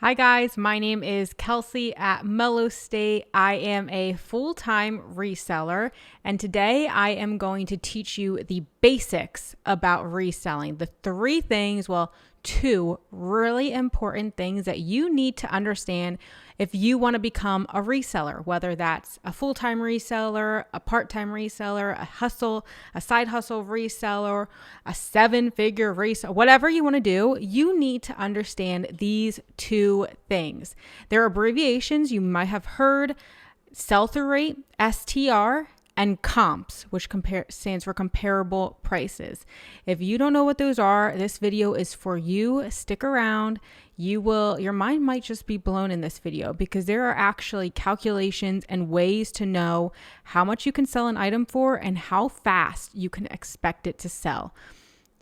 Hi guys, my name is Kelsey at Mellowstate. I am a full-time reseller, and today I am going to teach you the basics about reselling. The two really important things that you need to understand if you want to become a reseller, whether that's a full-time reseller, a part-time reseller, a side hustle reseller, a seven-figure reseller, whatever you want to do, you need to understand these two things. There are abbreviations you might have heard: sell-through rate, STR, and comps, which stands for comparable prices. If you don't know what those are, this video is for you. Stick around. Your mind might just be blown in this video because there are actually calculations and ways to know how much you can sell an item for and how fast you can expect it to sell.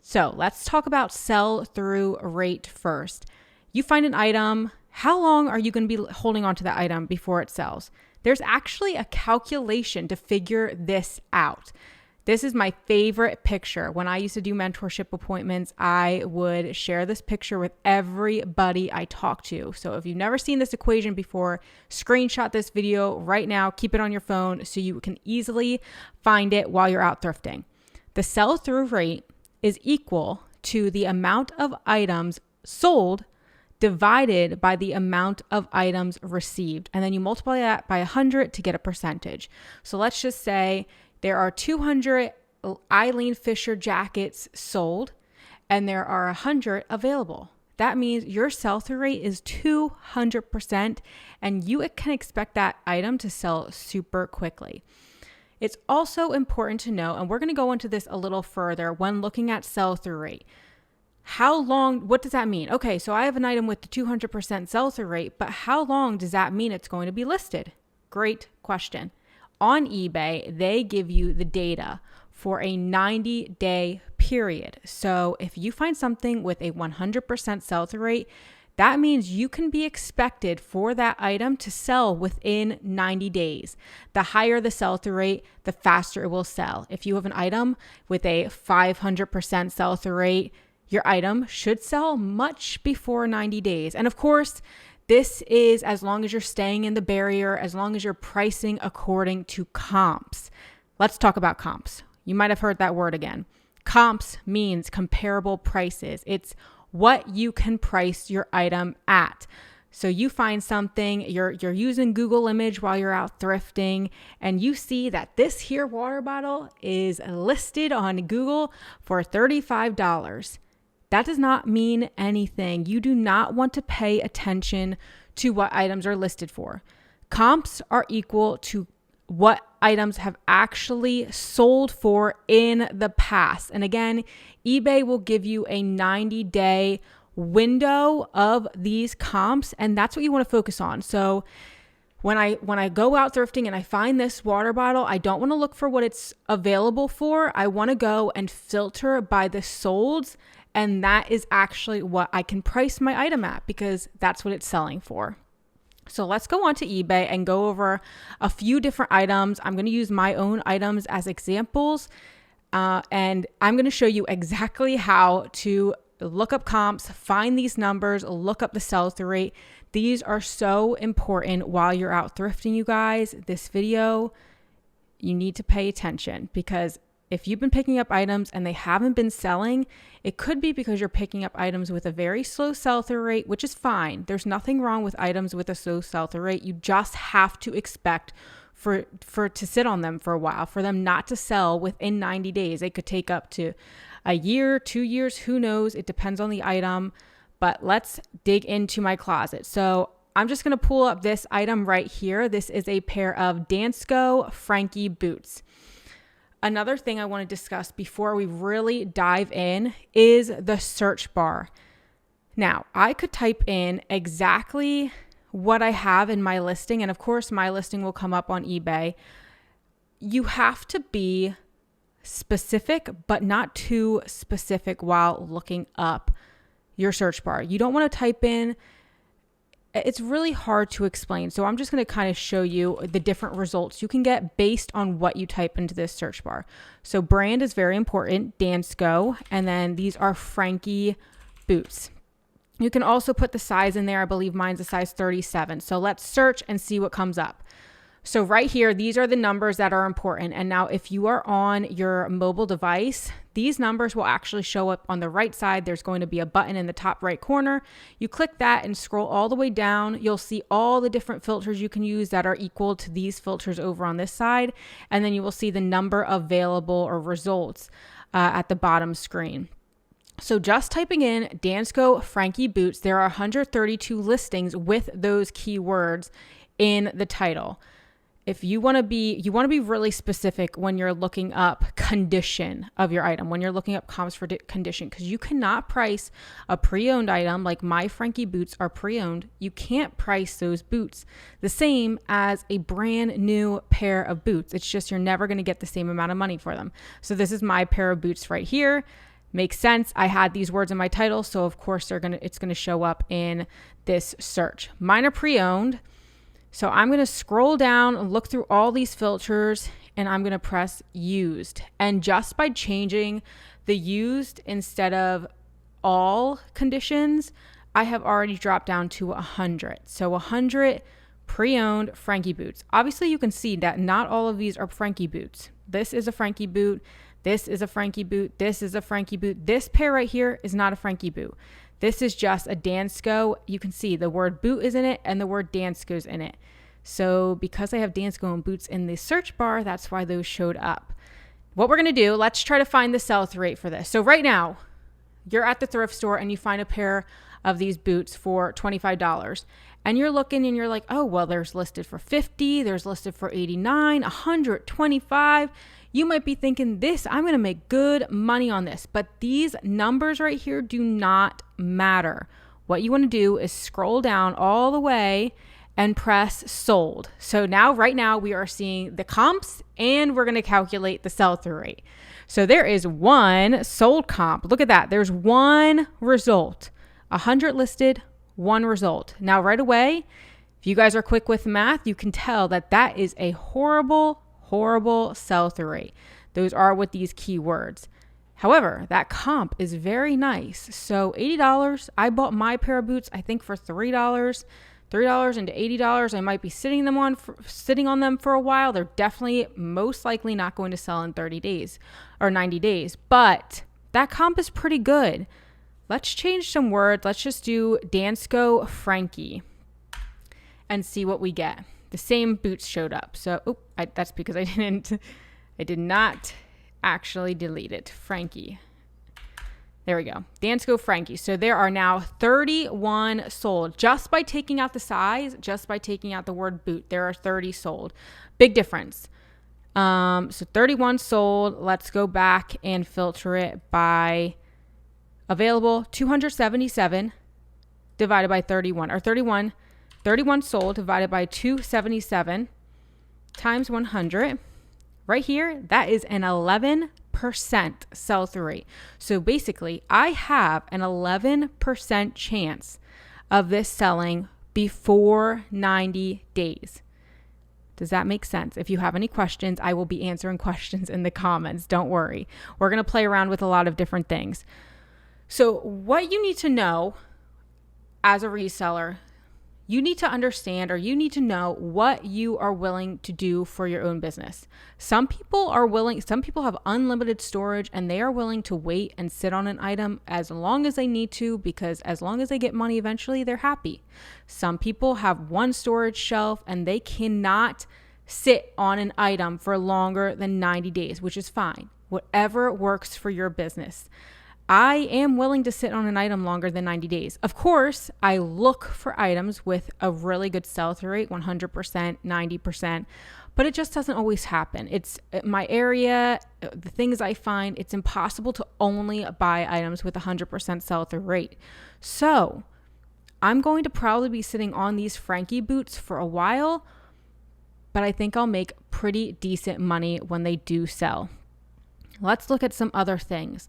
So let's talk about sell-through rate first. You find an item. How long are you going to be holding on to that item before it sells? There's actually a calculation to figure this out. This is my favorite picture. When I used to do mentorship appointments, I would share this picture with everybody I talk to. So if you've never seen this equation before, screenshot this video right now, keep it on your phone so you can easily find it while you're out thrifting. The sell-through rate is equal to the amount of items sold divided by the amount of items received. And then you multiply that by 100 to get a percentage. So let's just say there are 200 Eileen Fisher jackets sold and there are 100 available. That means your sell-through rate is 200% and you can expect that item to sell super quickly. It's also important to know, and we're going to go into this a little further when looking at sell-through rate. How long, what does that mean? Okay, so I have an item with the 200% sell-through rate, but how long does that mean it's going to be listed? Great question. On eBay, they give you the data for a 90-day period. So if you find something with a 100% sell-through rate, that means you can be expected for that item to sell within 90 days. The higher the sell-through rate, the faster it will sell. If you have an item with a 500% sell-through rate, your item should sell much before 90 days. And of course, this is as long as you're staying in the barrier, as long as you're pricing according to comps. Let's talk about comps. You might have heard that word again. Comps means comparable prices. It's what you can price your item at. So you find something, you're using Google image while you're out thrifting, and you see that this here water bottle is listed on Google for $35. That does not mean anything. You do not want to pay attention to what items are listed for. Comps are equal to what items have actually sold for in the past. And again, eBay will give you a 90-day window of these comps, and that's what you want to focus on. So when I go out thrifting and I find this water bottle, I don't want to look for what it's available for. I want to go and filter by the solds. And that is actually what I can price my item at because that's what it's selling for. So let's go on to eBay and go over a few different items. I'm going to use my own items as examples. And I'm going to show you exactly how to look up comps, find these numbers, look up the sell-through rate. These are so important while you're out thrifting, you guys. This video, you need to pay attention because if you've been picking up items and they haven't been selling, it could be because you're picking up items with a very slow sell-through rate, which is fine. There's nothing wrong with items with a slow sell-through rate. You just have to expect for to sit on them for a while, for them not to sell within 90 days. It could take up to a year, 2 years, who knows? It depends on the item. But let's dig into my closet. So I'm just going to pull up this item right here. This is a pair of Dansko Frankie boots. Another thing I want to discuss before we really dive in is the search bar. Now, I could type in exactly what I have in my listing, and of course, my listing will come up on eBay. You have to be specific, but not too specific while looking up your search bar. You don't want to type in, it's really hard to explain. So I'm just going to kind of show you the different results you can get based on what you type into this search bar. So brand is very important, Dansko, and then these are Frankie boots. You can also put the size in there. I believe mine's a size 37. So let's search and see what comes up. So right here, these are the numbers that are important. And now if you are on your mobile device, these numbers will actually show up on the right side. There's going to be a button in the top right corner. You click that and scroll all the way down. You'll see all the different filters you can use that are equal to these filters over on this side. And then you will see the number available or results at the bottom screen. So just typing in Dansko Frankie boots, there are 132 listings with those keywords in the title. If you want to be really specific when you're looking up condition of your item, when you're looking up comps for condition, because you cannot price a pre-owned item like my Frankie boots are pre-owned. You can't price those boots the same as a brand new pair of boots. It's just you're never going to get the same amount of money for them. So this is my pair of boots right here. Makes sense. I had these words in my title, so of course it's going to show up in this search. Mine are pre-owned. So I'm going to scroll down and look through all these filters, and I'm going to press used. And just by changing the used instead of all conditions, I have already dropped down to 100. So 100 pre-owned Frankie boots. Obviously, you can see that not all of these are Frankie boots. This is a Frankie boot. This is a Frankie boot. This is a Frankie boot. This pair right here is not a Frankie boot. This is just a Dansko. You can see the word boot is in it and the word Dansko's in it. So because I have Dansko and boots in the search bar, that's why those showed up. What we're going to do, let's try to find the sell-through rate for this. So right now, you're at the thrift store and you find a pair of these boots for $25. And you're looking and you're like, oh, well, there's listed for $50. There's listed for $89, $125. You might be thinking I'm going to make good money on this, but these numbers right here do not matter. What you want to do is scroll down all the way and press sold. So right now we are seeing the comps and we're going to calculate the sell-through rate. So there is one sold comp. Look at that. There's one result, 100 listed, one result. Now right away, if you guys are quick with math, you can tell that is a horrible sell-through rate. Those are with these keywords. However, that comp is very nice. So $80, I bought my pair of boots, I think for $3 into $80. I might be sitting on them for a while. They're definitely most likely not going to sell in 30 days or 90 days, but that comp is pretty good. Let's change some words. Let's just do Dansko Frankie and see what we get. The same boots showed up. So that's because I did not actually delete it. Frankie. There we go. Dansko Frankie. So there are now 31 sold just by taking out the size, just by taking out the word boot. There are 30 sold. Big difference. So 31 sold. Let's go back and filter it by available 277 divided by 31 or 31 sold divided by 277 times 100. Right here, that is an 11% sell-through rate. So basically, I have an 11% chance of this selling before 90 days. Does that make sense? If you have any questions, I will be answering questions in the comments. Don't worry. We're going to play around with a lot of different things. So what you need to know as a reseller, you need to understand, or you need to know what you are willing to do for your own business. Some people have unlimited storage and they are willing to wait and sit on an item as long as they need to, because as long as they get money eventually, they're happy. Some people have one storage shelf and they cannot sit on an item for longer than 90 days, which is fine. Whatever works for your business. I am willing to sit on an item longer than 90 days. Of course, I look for items with a really good sell-through rate, 100%, 90%, but it just doesn't always happen. It's my area, the things I find, it's impossible to only buy items with 100% sell-through rate. So I'm going to probably be sitting on these Frankie boots for a while, but I think I'll make pretty decent money when they do sell. Let's look at some other things.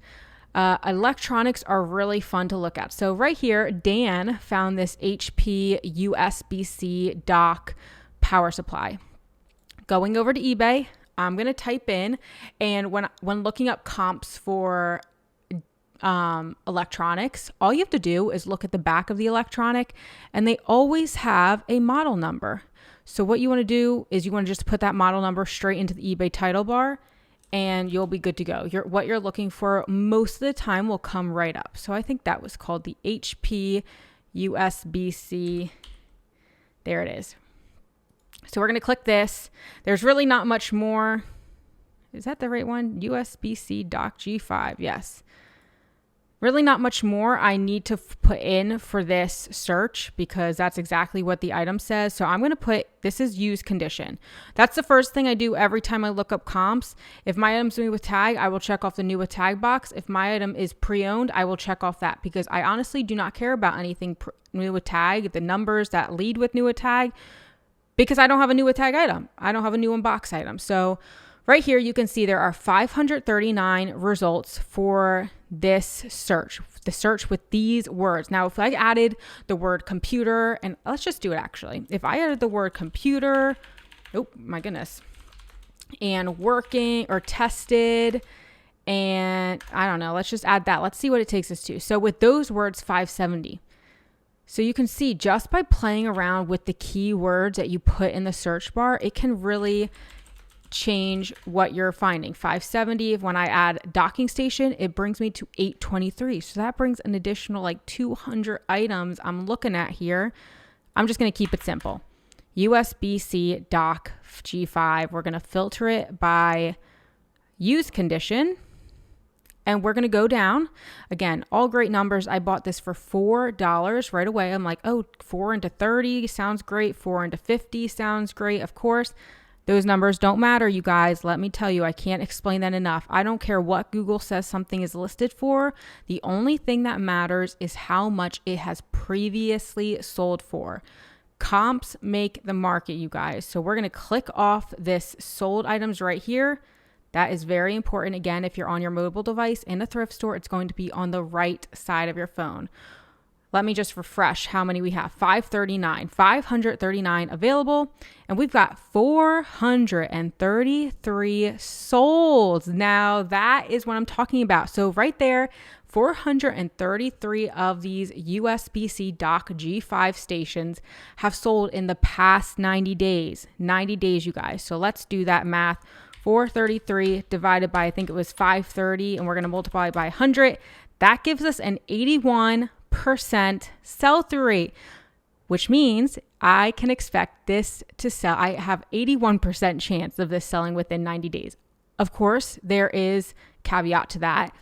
Electronics are really fun to look at. So right here, Dan found this HP USB-C dock power supply. Going over to eBay, I'm going to type in, and when looking up comps for electronics, all you have to do is look at the back of the electronic and they always have a model number. So what you want to do is you want to just put that model number straight into the eBay title bar and you'll be good to go. What you're looking for most of the time will come right up. So I think that was called the HP USB-C. There it is. So we're going to click this. There's really not much more. Is that the right one? USB-C dock G5. Yes. Really not much more I need to put in for this search because that's exactly what the item says. So I'm going to put, this is used condition. That's the first thing I do every time I look up comps. If my item's new with tag, I will check off the new with tag box. If my item is pre-owned, I will check off that because I honestly do not care about anything new with tag, the numbers that lead with new with tag, because I don't have a new with tag item. I don't have a new in box item. So right here, you can see there are 539 results for this search, the search with these words. Now, if I added the word computer, and let's just do it actually. If I added the word computer, oh my goodness, and working or tested, and I don't know, let's just add that. Let's see what it takes us to. So with those words, 570. So you can see just by playing around with the keywords that you put in the search bar, it can really change what you're finding. 570, when I add docking station, it brings me to 823. So that brings an additional like 200 items I'm looking at here. I'm just going to keep it simple. USB-C dock G5. We're going to filter it by use condition. And we're going to go down. Again, all great numbers. I bought this for $4 right away. I'm like, oh, 4 into 30 sounds great. 4 into 50 sounds great. Of course, those numbers don't matter, you guys. Let me tell you, I can't explain that enough. I don't care what Google says something is listed for. The only thing that matters is how much it has previously sold for. Comps make the market, you guys. So we're going to click off this sold items right here. That is very important. Again, if you're on your mobile device in a thrift store, it's going to be on the right side of your phone. Let me just refresh how many we have. 539 available. And we've got 433 sold. Now that is what I'm talking about. So right there, 433 of these USB-C dock G5 stations have sold in the past 90 days. 90 days, you guys. So let's do that math. 433 divided by, I think it was 530, and we're going to multiply by 100. That gives us an 81% sell-through rate, which means I can expect this to sell. I have 81% chance of this selling within 90 days. Of course, there is caveat to that.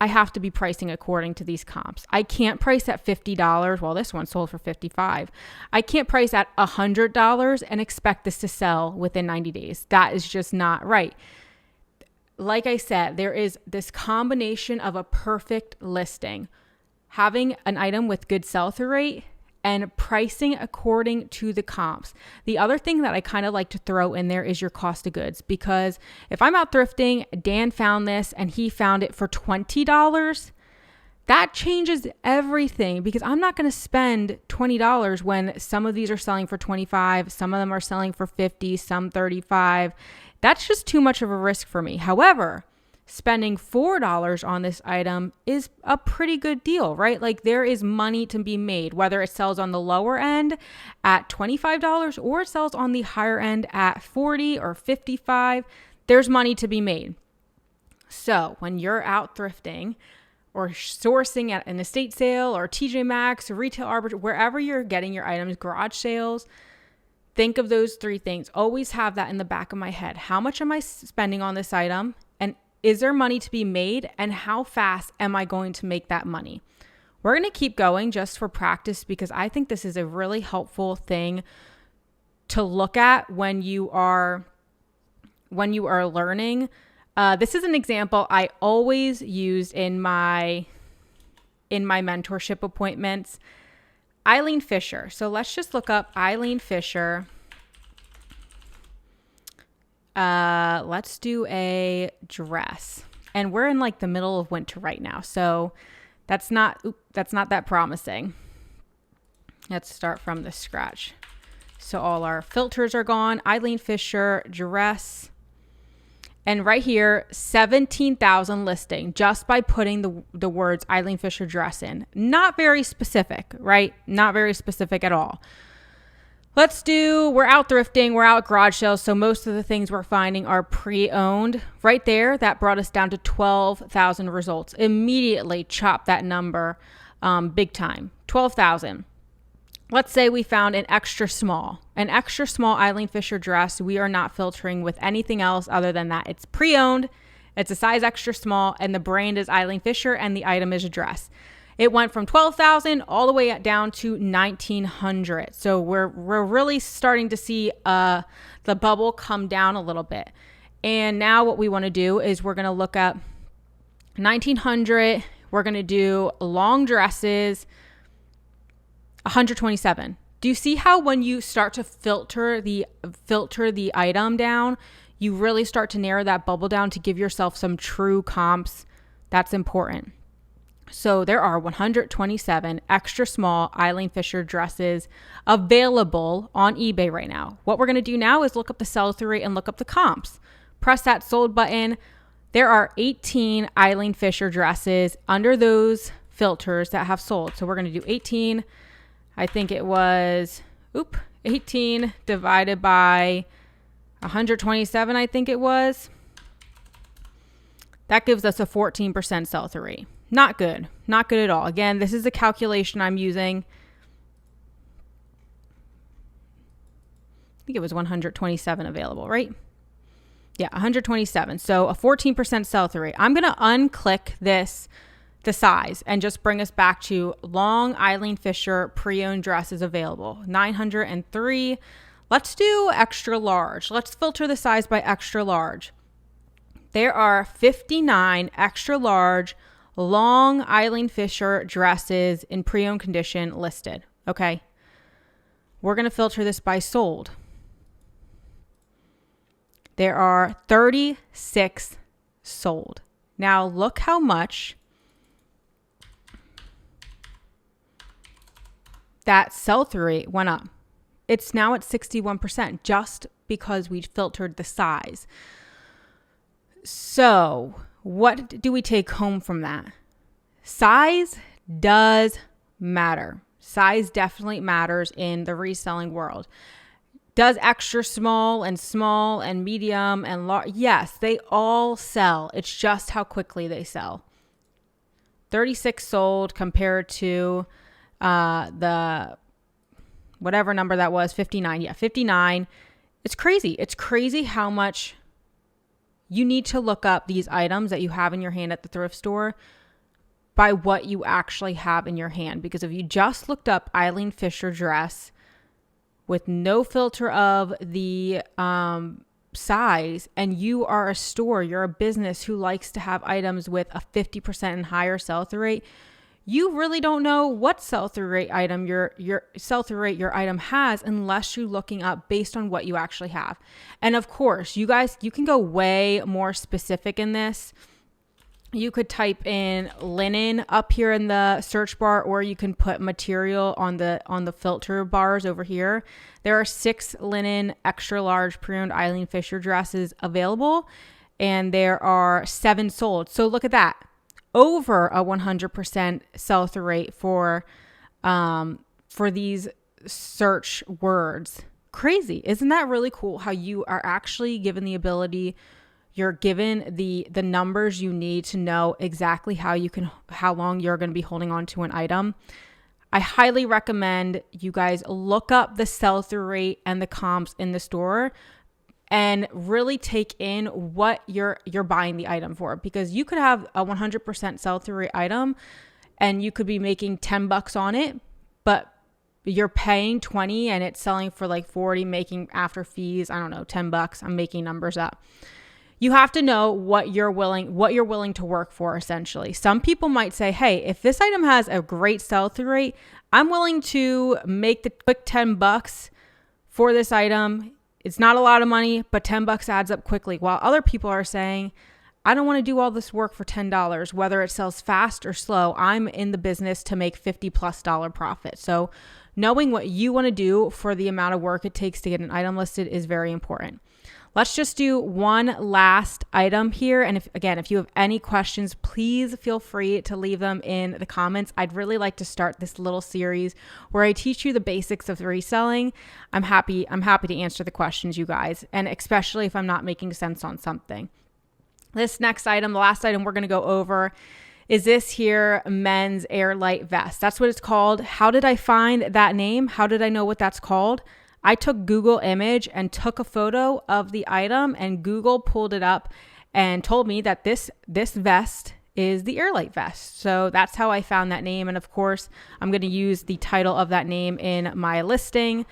I have to be pricing according to these comps. I can't price at $50. Well, this one sold for $55. I can't price at $100 and expect this to sell within 90 days. That is just not right. Like I said, there is this combination of a perfect listing, having an item with good sell-through rate, and pricing according to the comps. The other thing that I kind of like to throw in there is your cost of goods, because if I'm out thrifting, Dan found this and he found it for $20, that changes everything, because I'm not going to spend $20 when some of these are selling for $25, some of them are selling for $50, some $35. That's just too much of a risk for me. However, spending $4 on this item is a pretty good deal, right? Like, there is money to be made, whether it sells on the lower end at $25 or it sells on the higher end at $40 or $55. There's money to be made. So when you're out thrifting or sourcing at an estate sale or TJ Maxx or retail arbitrage, wherever you're getting your items, garage sales, think of those three things. Always have that in the back of my head. How much am I spending on this item? And is there money to be made? And how fast am I going to make that money? We're going to keep going just for practice, because I think this is a really helpful thing to look at when you are learning. This is an example I always use in my mentorship appointments. Eileen Fisher. So let's just look up Eileen Fisher. Let's do a dress, and we're in like the middle of winter right now, so that's not that promising. Let's start from the scratch. So all our filters are gone. Eileen Fisher dress, And right here, 17,000 listing just by putting the words Eileen Fisher dress in. Not very specific, right? Not very specific at all. We're out thrifting, we're out garage sales, so most of the things we're finding are pre-owned. Right there, that brought us down to 12,000 results. Immediately chop that number big time, 12,000. Let's say we found an extra small Eileen Fisher dress. We are not filtering with anything else other than that. It's pre-owned, it's a size extra small, and the brand is Eileen Fisher, and the item is a dress. It went from 12,000 all the way down to 1,900. So we're really starting to see the bubble come down a little bit. And now what we want to do is we're going to look up 1,900. We're going to do long dresses, 127. Do you see how when you start to filter the item down, you really start to narrow that bubble down to give yourself some true comps? That's important. So there are 127 extra small Eileen Fisher dresses available on eBay right now. What we're going to do now is look up the sell-through rate and look up the comps. Press that sold button. There are 18 Eileen Fisher dresses under those filters that have sold. So we're going to do 18. I think it was 18 divided by 127, I think it was. That gives us a 14% sell-through rate. Not good. Not good at all. Again, this is a calculation I'm using. I think it was 127 available, right? Yeah, 127. So a 14% sell-through rate. I'm going to unclick the size, and just bring us back to long Eileen Fisher pre-owned dresses available. 903. Let's do extra large. Let's filter the size by extra large. There are 59 extra large long Eileen Fisher dresses in pre-owned condition listed. Okay. We're going to filter this by sold. There are 36 sold. Now look how much that sell-through rate went up. It's now at 61% just because we filtered the size. So what do we take home from that? Size does matter. Size definitely matters in the reselling world. Does extra small and medium and large? Yes, they all sell. It's just how quickly they sell. 36 sold compared to the whatever number that was, 59. Yeah, 59. It's crazy. It's crazy how much you need to look up these items that you have in your hand at the thrift store by what you actually have in your hand. Because if you just looked up Eileen Fisher dress with no filter of the size, and you are a store, you're a business who likes to have items with a 50% and higher sell-through rate, you really don't know what sell-through rate item your sell-through rate your item has unless you're looking up based on what you actually have. And of course, you guys, you can go way more specific in this. You could type in linen up here in the search bar, or you can put material on the filter bars over here. There are 6 linen extra large pre-owned Eileen Fisher dresses available, and there are 7 sold. So look at that. Over a 100% sell-through rate for these search words. Crazy. Isn't that really cool how you are actually given the ability, you're given the numbers you need to know exactly how long you're going to be holding on to an item. I highly recommend you guys look up the sell-through rate and the comps in the store and really take in what you're buying the item for, because you could have a 100% sell-through rate item and you could be making $10 on it, but you're paying $20 and it's selling for like $40, making after fees, I don't know, $10. I'm making numbers up. You have to know what you're willing to work for, essentially. Some people might say, hey, if this item has a great sell-through rate, I'm willing to make the quick $10 for this item. It's not a lot of money, but $10 adds up quickly. While other people are saying, I don't want to do all this work for $10, whether it sells fast or slow. I'm in the business to make $50+ profit. So knowing what you want to do for the amount of work it takes to get an item listed is very important. Let's just do one last item here. And if you have any questions, please feel free to leave them in the comments. I'd really like to start this little series where I teach you the basics of reselling. I'm happy to answer the questions, you guys, and especially if I'm not making sense on something. This next item, the last item we're going to go over, is this here men's airlight vest. That's what it's called. How did I find that name? How did I know what that's called? I took Google image and took a photo of the item, and Google pulled it up and told me that this vest is the airlight vest. So that's how I found that name. And of course, I'm going to use the title of that name in my listing.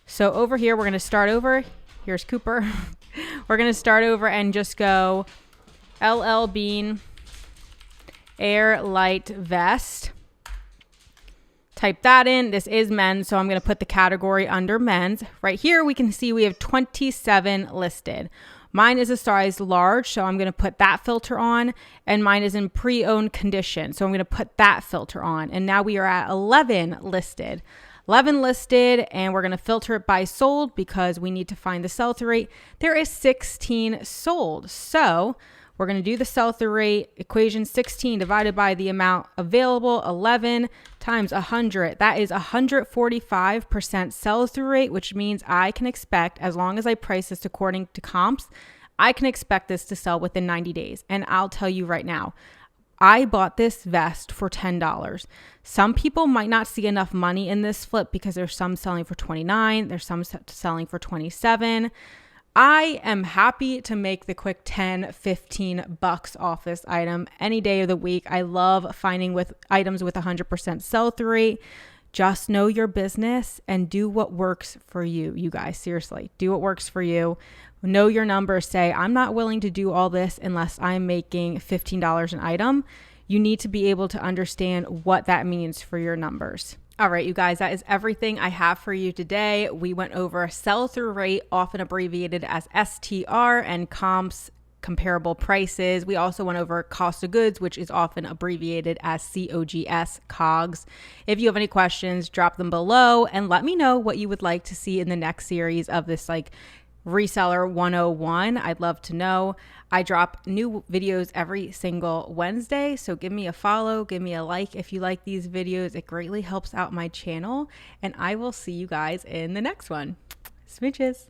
So over here, we're going to start over. Here's Cooper. We're going to start over and just go LL Bean airlight vest. Type that in. This is men's, so I'm going to put the category under men's. Right here, we can see we have 27 listed. Mine is a size large, so I'm going to put that filter on, and mine is in pre-owned condition, so I'm going to put that filter on. And now we are at 11 listed. 11 listed, and we're going to filter it by sold because we need to find the sell-through rate. There is 16 sold, so we're going to do the sell-through rate equation. 16 divided by the amount available, 11 times 100. That is 145% sell-through rate, which means I can expect, as long as I price this according to comps, I can expect this to sell within 90 days. And I'll tell you right now, I bought this vest for $10. Some people might not see enough money in this flip because there's some selling for $29. There's some selling for $27. I am happy to make the quick 10, 15 bucks off this item any day of the week. I love finding with items with 100% sell-through rate. Just know your business and do what works for you. You guys, seriously, do what works for you. Know your numbers. Say, I'm not willing to do all this unless I'm making $15 an item. You need to be able to understand what that means for your numbers. All right, you guys, that is everything I have for you today. We went over sell-through rate, often abbreviated as STR, and comps, comparable prices. We also went over cost of goods, which is often abbreviated as COGS, COGS. If you have any questions, drop them below and let me know what you would like to see in the next series of this Reseller 101. I'd love to know. I drop new videos every single Wednesday, so give me a follow, give me a like if you like these videos. It greatly helps out my channel, and I will see you guys in the next one. Smooches.